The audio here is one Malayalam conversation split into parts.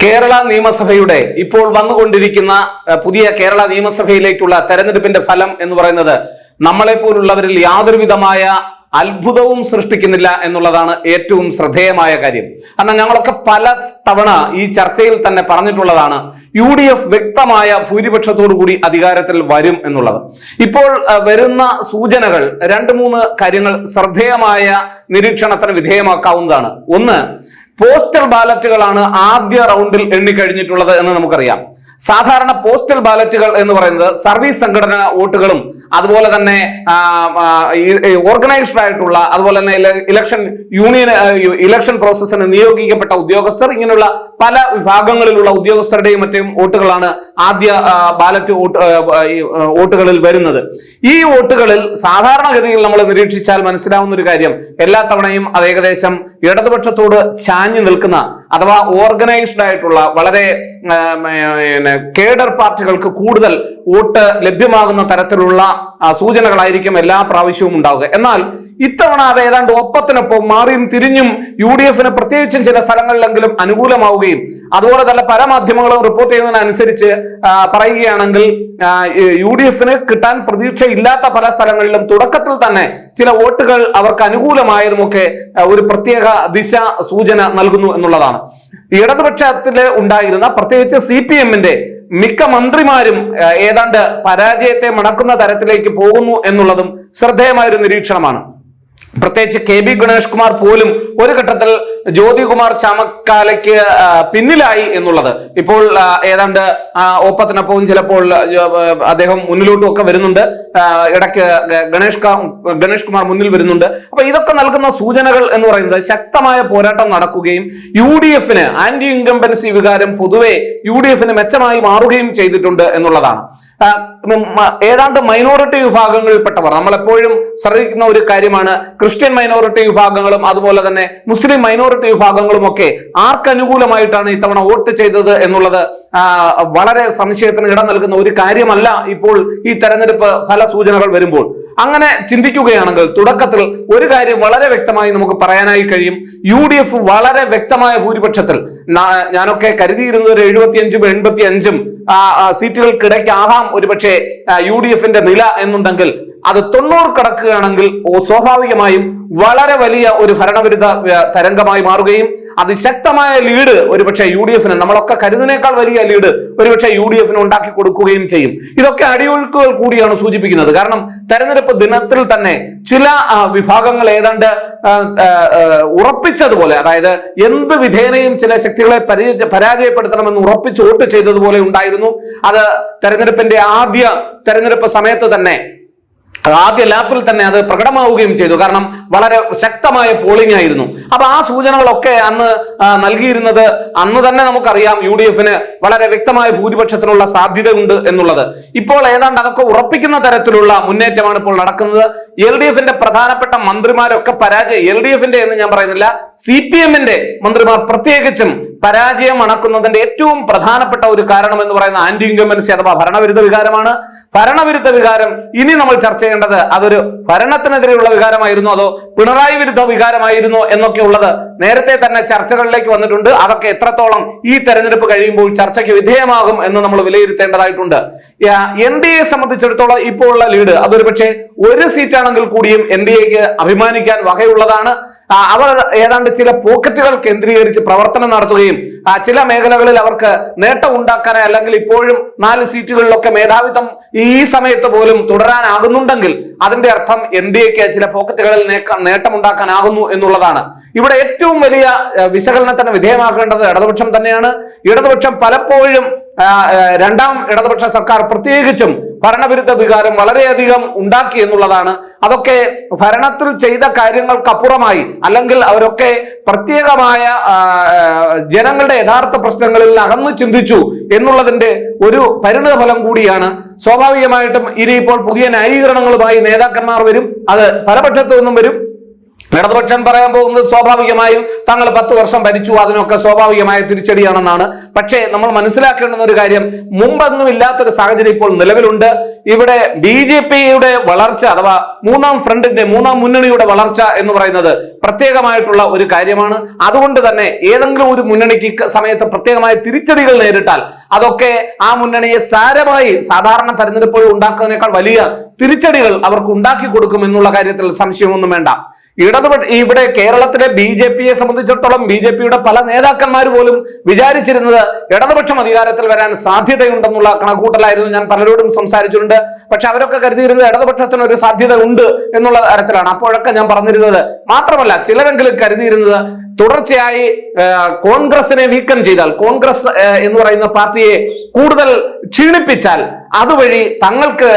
കേരള നിയമസഭയുടെ ഇപ്പോൾ വന്നുകൊണ്ടിരിക്കുന്ന പുതിയ കേരള നിയമസഭയിലേക്കുള്ള തെരഞ്ഞെടുപ്പിന്റെ ഫലം എന്ന് പറയുന്നത് നമ്മളെപ്പോലുള്ളവരിൽ യാതൊരു വിധമായ അത്ഭുതവും സൃഷ്ടിക്കുന്നില്ല എന്നുള്ളതാണ് ഏറ്റവും ശ്രദ്ധേയമായ കാര്യം. കാരണം ഞങ്ങളൊക്കെ പല തവണ ഈ ചർച്ചയിൽ തന്നെ പറഞ്ഞിട്ടുള്ളതാണ് UDF വ്യക്തമായ ഭൂരിപക്ഷത്തോടു കൂടി അധികാരത്തിൽ വരും എന്നുള്ളത്. ഇപ്പോൾ വരുന്ന സൂചനകൾ 2-3 കാര്യങ്ങൾ ശ്രദ്ധേയമായ നിരീക്ഷണത്തിന് വിധേയമാക്കാവുന്നതാണ്. ഒന്ന്, പോസ്റ്റൽ ബാലറ്റുകളാണ് ആദ്യ റൗണ്ടിൽ എണ്ണിക്കഴിഞ്ഞിട്ടുള്ളത് എന്ന് നമുക്കറിയാം. സാധാരണ പോസ്റ്റൽ ബാലറ്റുകൾ എന്ന് പറയുന്നത് സർവീസ് സംഘടന വോട്ടുകളും അതുപോലെ തന്നെ ഓർഗനൈസ്ഡ് ആയിട്ടുള്ള അതുപോലെ തന്നെ ഇലക്ഷൻ പ്രോസസ്സിന് നിയോഗിക്കപ്പെട്ട ഉദ്യോഗസ്ഥർ, ഇങ്ങനെയുള്ള പല വിഭാഗങ്ങളിലുള്ള ഉദ്യോഗസ്ഥരുടെയും മറ്റും വോട്ടുകളാണ് ആദ്യ ബാലറ്റ് വോട്ടുകളിൽ വരുന്നത്. ഈ വോട്ടുകളിൽ സാധാരണഗതിയിൽ നമ്മൾ നിരീക്ഷിച്ചാൽ മനസ്സിലാവുന്ന ഒരു കാര്യം, എല്ലാ തവണയും അത് ഏകദേശം ഇടതുപക്ഷത്തോട് ചാഞ്ഞു നിൽക്കുന്ന അഥവാ ഓർഗനൈസ്ഡ് ആയിട്ടുള്ള വളരെ കേഡർ പാർട്ടികൾക്ക് കൂടുതൽ വോട്ട് ലഭ്യമാകുന്ന തരത്തിലുള്ള സൂചനകളായിരിക്കും എല്ലാ പ്രാവശ്യവും ഉണ്ടാവുക. എന്നാൽ ഇത്തവണ അത് ഏതാണ്ട് ഒപ്പത്തിനൊപ്പം മാറിയും തിരിഞ്ഞും UDFന് പ്രത്യേകിച്ചും ചില സ്ഥലങ്ങളിലെങ്കിലും അനുകൂലമാവുകയും അതുപോലെ തന്നെ പല മാധ്യമങ്ങളും റിപ്പോർട്ട് ചെയ്യുന്നതിനനുസരിച്ച് പറയുകയാണെങ്കിൽ UDFന് കിട്ടാൻ പ്രതീക്ഷയില്ലാത്ത പല സ്ഥലങ്ങളിലും തുടക്കത്തിൽ തന്നെ ചില വോട്ടുകൾ അവർക്ക് അനുകൂലമായതുമൊക്കെ ഒരു പ്രത്യേക ദിശ സൂചന നൽകുന്നു എന്നുള്ളതാണ്. ഇടതുപക്ഷത്തില് ഉണ്ടായിരുന്ന പ്രത്യേകിച്ച് CPMന്റെ മിക്ക മന്ത്രിമാരും ഏതാണ്ട് പരാജയത്തെ മണക്കുന്ന തരത്തിലേക്ക് പോകുന്നു എന്നുള്ളതും ശ്രദ്ധേയമായൊരു നിരീക്ഷണമാണ്. പ്രത്യേകിച്ച് KB ഗണേഷ് കുമാർ പോലും ഒരു ഘട്ടത്തിൽ ജ്യോതികുമാർ ചാമക്കാലയ്ക്ക് പിന്നിലായി എന്നുള്ളത് ഇപ്പോൾ ഏതാണ്ട് ഒപ്പത്തിനൊപ്പവും ചിലപ്പോൾ അദ്ദേഹം മുന്നിലോട്ടും ഒക്കെ വരുന്നുണ്ട്. ഇടയ്ക്ക് ഗണേഷ് കുമാർ മുന്നിൽ വരുന്നുണ്ട്. അപ്പൊ ഇതൊക്കെ നൽകുന്ന സൂചനകൾ എന്ന് പറയുന്നത് ശക്തമായ പോരാട്ടം നടക്കുകയും UDFന് ആന്റി ഇൻകംബൻസി വികാരം പൊതുവെ UDFന് മെച്ചമായി മാറുകയും ചെയ്തിട്ടുണ്ട് എന്നുള്ളതാണ്. ഏതാണ്ട് മൈനോറിറ്റി വിഭാഗങ്ങളിൽപ്പെട്ടവർ, നമ്മളെപ്പോഴും ശ്രദ്ധിക്കുന്ന ഒരു കാര്യമാണ്, ക്രിസ്ത്യൻ മൈനോറിറ്റി വിഭാഗങ്ങളും അതുപോലെ തന്നെ മുസ്ലിം മൈനോറിറ്റി വിഭാഗങ്ങളും ഒക്കെ ആർക്കനുകൂലമായിട്ടാണ് ഇത്തവണ വോട്ട് ചെയ്തത് എന്നുള്ളത് വളരെ സംശയത്തിന് ഇടം നൽകുന്ന ഒരു കാര്യമല്ല. ഇപ്പോൾ ഈ തെരഞ്ഞെടുപ്പ് ഫല സൂചനകൾ വരുമ്പോൾ അങ്ങനെ ചിന്തിക്കുകയാണെങ്കിൽ തുടക്കത്തിൽ ഒരു കാര്യം വളരെ വ്യക്തമായി നമുക്ക് പറയാനായി കഴിയും. UDF വളരെ വ്യക്തമായ ഭൂരിപക്ഷത്തിൽ, ഞാനൊക്കെ കരുതിയിരുന്നത് ഒരു 75-85 സീറ്റുകൾക്കിടയ്ക്കാകാം ഒരുപക്ഷെ UDFന്റെ നില എന്നുണ്ടെങ്കിൽ അത് 90 കടക്കുകയാണെങ്കിൽ സ്വാഭാവികമായും വളരെ വലിയ ഒരു ഭരണവിരുദ്ധ തരംഗമായി മാറുകയും അതിശക്തമായ ലീഡ് ഒരുപക്ഷെ UDFന്, നമ്മളൊക്കെ കരുതിനേക്കാൾ വലിയ ലീഡ് ഒരുപക്ഷെ UDFന് ഉണ്ടാക്കി കൊടുക്കുകയും ചെയ്യും. ഇതൊക്കെ അടിയൊഴുക്കുകൾ കൂടിയാണ് സൂചിപ്പിക്കുന്നത്. കാരണം തെരഞ്ഞെടുപ്പ് ദിനത്തിൽ തന്നെ ചില വിഭാഗങ്ങൾ ഏതാണ്ട് ഉറപ്പിച്ചതുപോലെ, അതായത് എന്ത് വിധേനയും ചില ശക്തികളെ പരാജയപ്പെടുത്തണമെന്ന് ഉറപ്പിച്ച് വോട്ട് ചെയ്തതുപോലെ ഉണ്ടായിരുന്നു. അത് തെരഞ്ഞെടുപ്പിന്റെ ആദ്യ തെരഞ്ഞെടുപ്പ് സമയത്ത് തന്നെ ആദ്യ ലാപ്പിൽ തന്നെ അത് പ്രകടമാവുകയും ചെയ്തു. കാരണം വളരെ ശക്തമായ പോളിംഗ് ആയിരുന്നു. അപ്പൊ ആ സൂചനകളൊക്കെ അന്ന് നൽകിയിരുന്നത് അന്ന് തന്നെ നമുക്കറിയാം UDFന് വളരെ വ്യക്തമായ ഭൂരിപക്ഷത്തിനുള്ള സാധ്യതയുണ്ട് എന്നുള്ളത്. ഇപ്പോൾ ഏതാണ്ട് അതൊക്കെ ഉറപ്പിക്കുന്ന തരത്തിലുള്ള മുന്നേറ്റമാണ് ഇപ്പോൾ നടക്കുന്നത്. LDFന്റെ പ്രധാനപ്പെട്ട മന്ത്രിമാരൊക്കെ LDFന്റെ എന്ന് ഞാൻ പറയുന്നില്ല, CPMന്റെ മന്ത്രിമാർ പ്രത്യേകിച്ചും പരാജയം അണക്കുന്നതിന്റെ ഏറ്റവും പ്രധാനപ്പെട്ട ഒരു കാരണം എന്ന് പറയുന്ന ആന്റി ഇൻകംബൻസി അഥവാ ഭരണവിരുദ്ധ വികാരമാണ്. ഭരണവിരുദ്ധ വികാരം ഇനി നമ്മൾ ചർച്ച ചെയ്യേണ്ടത് അതൊരു ഭരണത്തിനെതിരെയുള്ള വികാരമായിരുന്നു അതോ പിണറായി വിരുദ്ധ വികാരമായിരുന്നോ എന്നൊക്കെ ഉള്ളത് നേരത്തെ തന്നെ ചർച്ചകളിലേക്ക് വന്നിട്ടുണ്ട്. അതൊക്കെ എത്രത്തോളം ഈ തെരഞ്ഞെടുപ്പ് കഴിയുമ്പോൾ ചർച്ചയ്ക്ക് വിധേയമാകും എന്ന് നമ്മൾ വിലയിരുത്തേണ്ടതായിട്ടുണ്ട്. NDA സംബന്ധിച്ചിടത്തോളം ഇപ്പോൾ ഉള്ള ലീഡ് അതൊരു പക്ഷേ 1 സീറ്റാണെങ്കിൽ കൂടിയും NDAക്ക് അഭിമാനിക്കാൻ വകയുള്ളതാണ്. അവർ ഏതാണ്ട് ചില പോക്കറ്റുകൾ കേന്ദ്രീകരിച്ച് പ്രവർത്തനം നടത്തുകയും ചില മേഖലകളിൽ അവർക്ക് നേട്ടം ഉണ്ടാക്കാനായി, അല്ലെങ്കിൽ ഇപ്പോഴും 4 സീറ്റുകളിലൊക്കെ മേധാവിത്വം ഈ സമയത്ത് പോലും തുടരാനാകുന്നുണ്ടെങ്കിൽ അതിന്റെ അർത്ഥം NDAക്ക് ചില പോക്കറ്റുകളിൽ നേട്ടമുണ്ടാക്കാനാകുന്നു എന്നുള്ളതാണ്. ഇവിടെ ഏറ്റവും വലിയ വിശകലനത്തിന് വിധേയമാക്കേണ്ടത് ഇടതുപക്ഷം തന്നെയാണ്. ഇടതുപക്ഷം പലപ്പോഴും രണ്ടാം ഇടതുപക്ഷ സർക്കാർ പ്രത്യേകിച്ചും ഭരണവിരുദ്ധ വികാരം വളരെയധികം ഉണ്ടാക്കി എന്നുള്ളതാണ്. അതൊക്കെ ഭരണത്തിൽ ചെയ്ത കാര്യങ്ങൾക്കപ്പുറമായി, അല്ലെങ്കിൽ അവരൊക്കെ പ്രത്യേകമായ ജനങ്ങളുടെ യഥാർത്ഥ പ്രശ്നങ്ങളിൽ അകന്നു ചിന്തിച്ചു എന്നുള്ളതിന്റെ ഒരു പരിണിത ഫലം കൂടിയാണ്. സ്വാഭാവികമായിട്ടും ഇനിയിപ്പോൾ പുതിയ ന്യായീകരണങ്ങളുമായി നേതാക്കന്മാർ വരും. അത് പലപക്ഷത്തു നിന്നും വരും. ഇടതുപക്ഷം പറയാൻ പോകുന്നത് സ്വാഭാവികമായും തങ്ങൾ 10 വർഷം ഭരിച്ചു, അതിനൊക്കെ സ്വാഭാവികമായ തിരിച്ചടിയാണെന്നാണ്. പക്ഷേ നമ്മൾ മനസ്സിലാക്കേണ്ടുന്ന ഒരു കാര്യം, മുമ്പൊന്നും ഇല്ലാത്തൊരു സാഹചര്യം ഇപ്പോൾ നിലവിലുണ്ട്. ഇവിടെ BJP-യുടെ വളർച്ച അഥവാ മൂന്നാം മുന്നണിയുടെ വളർച്ച എന്ന് പറയുന്നത് പ്രത്യേകമായിട്ടുള്ള ഒരു കാര്യമാണ്. അതുകൊണ്ട് തന്നെ ഏതെങ്കിലും ഒരു മുന്നണിക്ക് സമയത്ത് പ്രത്യേകമായ തിരിച്ചടികൾ നേരിട്ടാൽ അതൊക്കെ ആ മുന്നണിയെ സാരമായി സാധാരണ തെരഞ്ഞെടുപ്പുകൾ ഉണ്ടാക്കുന്നതിനേക്കാൾ വലിയ തിരിച്ചടികൾ അവർക്ക് ഉണ്ടാക്കി കൊടുക്കും എന്നുള്ള കാര്യത്തിൽ സംശയമൊന്നും വേണ്ട. ഇവിടെ കേരളത്തിലെ BJP-യെ സംബന്ധിച്ചിടത്തോളം BJP-യുടെ പല നേതാക്കന്മാർ പോലും വിചാരിച്ചിരുന്നത് ഇടതുപക്ഷം അധികാരത്തിൽ വരാൻ സാധ്യതയുണ്ടെന്നുള്ള കണക്കൂട്ടലായിരുന്നു. ഞാൻ പലരോടും സംസാരിച്ചിട്ടുണ്ട്. പക്ഷെ അവരൊക്കെ കരുതിയിരുന്നത് ഇടതുപക്ഷത്തിന് ഒരു സാധ്യത ഉണ്ട് എന്നുള്ള തരത്തിലാണ്. അപ്പോഴൊക്കെ ഞാൻ പറഞ്ഞിരുന്നത്, മാത്രമല്ല ചിലരെങ്കിലും കരുതിയിരുന്നത് തുടർച്ചയായി കോൺഗ്രസിനെ വീക്കം ചെയ്താൽ, കോൺഗ്രസ് എന്ന് പറയുന്ന പാർട്ടിയെ കൂടുതൽ ക്ഷീണിപ്പിച്ചാൽ അതുവഴി തങ്ങൾക്ക്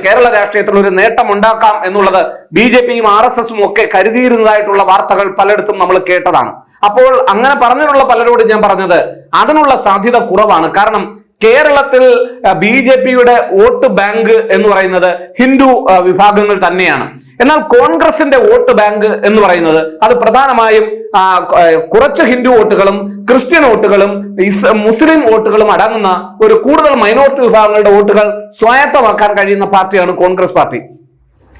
കേരള രാഷ്ട്രീയത്തിൽ ഒരു നേട്ടം ഉണ്ടാക്കാം എന്നുള്ളത് BJP-യും RSS-ഉം ഒക്കെ കരുതിയിരുന്നതായിട്ടുള്ള വാർത്തകൾ പലയിടത്തും നമ്മൾ കേട്ടതാണ്. അപ്പോൾ അങ്ങനെ പറഞ്ഞിട്ടുള്ള പലരോടും ഞാൻ പറഞ്ഞത് അതിനുള്ള സാധ്യത കുറവാണ്. കാരണം കേരളത്തിൽ BJP-യുടെ വോട്ട് ബാങ്ക് എന്ന് പറയുന്നത് ഹിന്ദു വിഭാഗങ്ങൾ തന്നെയാണ്. എന്നാൽ കോൺഗ്രസിന്റെ വോട്ട് ബാങ്ക് എന്ന് പറയുന്നത് അത് പ്രധാനമായും കുറച്ച് ഹിന്ദു വോട്ടുകളും ക്രിസ്ത്യൻ വോട്ടുകളും മുസ്ലിം വോട്ടുകളും അടങ്ങുന്ന ഒരു കൂടുതൽ മൈനോറിറ്റി വിഭാഗങ്ങളുടെ വോട്ടുകൾ സ്വായത്തമാക്കാൻ കഴിയുന്ന പാർട്ടിയാണ് കോൺഗ്രസ് പാർട്ടി.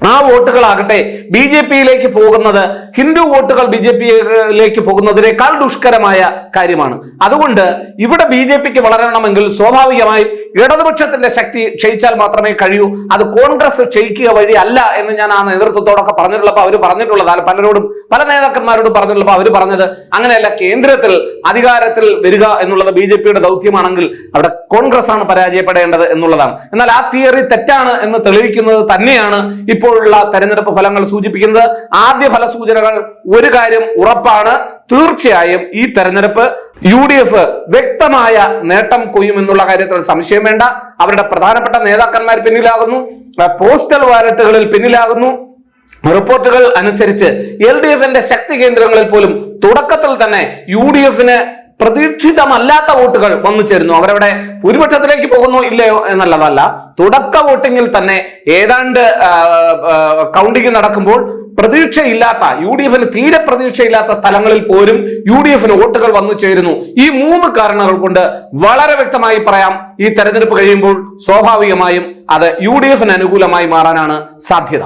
ആ വോട്ടുകളാകട്ടെ BJP-യിലേക്ക് പോകുന്നത്, ഹിന്ദു വോട്ടുകൾ BJP-യിലേക്ക് പോകുന്നതിനേക്കാൾ ദുഷ്കരമായ കാര്യമാണ്. അതുകൊണ്ട് ഇവിടെ BJP-ക്ക് വളരണമെങ്കിൽ സ്വാഭാവികമായും ഇടതുപക്ഷത്തിന്റെ ശക്തി ക്ഷയിച്ചാൽ മാത്രമേ കഴിയൂ. അത് കോൺഗ്രസ് ക്ഷയിക്കുക വഴി അല്ല എന്ന് ഞാൻ ആ നേതൃത്വത്തോടൊക്കെ പറഞ്ഞിട്ടുള്ളപ്പോൾ അവർ പറഞ്ഞിട്ടുള്ളതാണ്. പലരോടും പല നേതാക്കന്മാരോടും പറഞ്ഞിട്ടുള്ളപ്പോൾ അവർ പറഞ്ഞത് അങ്ങനെയല്ല, കേന്ദ്രത്തിൽ അധികാരത്തിൽ വരിക എന്നുള്ളത് BJP-യുടെ ദൗത്യമാണെങ്കിൽ അവിടെ കോൺഗ്രസ് ആണ് പരാജയപ്പെടേണ്ടത് എന്നുള്ളതാണ്. എന്നാൽ ആ തിയറി തെറ്റാണ് എന്ന് തെളിയിക്കുന്നത് തന്നെയാണ് ഇപ്പോഴുള്ള തെരഞ്ഞെടുപ്പ് ഫലങ്ങൾ സൂചിപ്പിക്കുന്നത്. ആദ്യ ഫലസൂചനകൾ ഒരു കാര്യം ഉറപ്പാണ്, തീർച്ചയായും ഈ തെരഞ്ഞെടുപ്പ് UDF വ്യക്തമായ നേട്ടം കൊയ്യുമെന്നുള്ള കാര്യത്തിൽ സംശയം വേണ്ട. അവരുടെ പ്രധാനപ്പെട്ട നേതാക്കന്മാർ പിന്നിലാകുന്നു, പോസ്റ്റൽ ബാലറ്റുകളിൽ പിന്നിലാകുന്നു. റിപ്പോർട്ടുകൾ അനുസരിച്ച് LDF-ന്റെ ശക്തി കേന്ദ്രങ്ങളിൽ പോലും തുടക്കത്തിൽ തന്നെ UDF-ന് പ്രതീക്ഷിതമല്ലാത്ത വോട്ടുകൾ വന്നു ചേരുന്നു. അവരവിടെ ഭൂരിപക്ഷത്തിലേക്ക് പോകുന്നു ഇല്ലയോ എന്നുള്ളതല്ല, തുടക്ക വോട്ടിങ്ങിൽ തന്നെ ഏതാണ്ട് കൗണ്ടിങ് നടക്കുമ്പോൾ പ്രതീക്ഷയില്ലാത്ത, UDF-ന് തീരെ പ്രതീക്ഷയില്ലാത്ത സ്ഥലങ്ങളിൽ പോലും UDF-ന് വോട്ടുകൾ വന്നു ചേരുന്നു. ഈ 3 കാരണങ്ങൾ കൊണ്ട് വളരെ വ്യക്തമായി പറയാം, ഈ തെരഞ്ഞെടുപ്പ് കഴിയുമ്പോൾ സ്വാഭാവികമായും അത് UDF-ന് അനുകൂലമായി മാറാനാണ് സാധ്യത.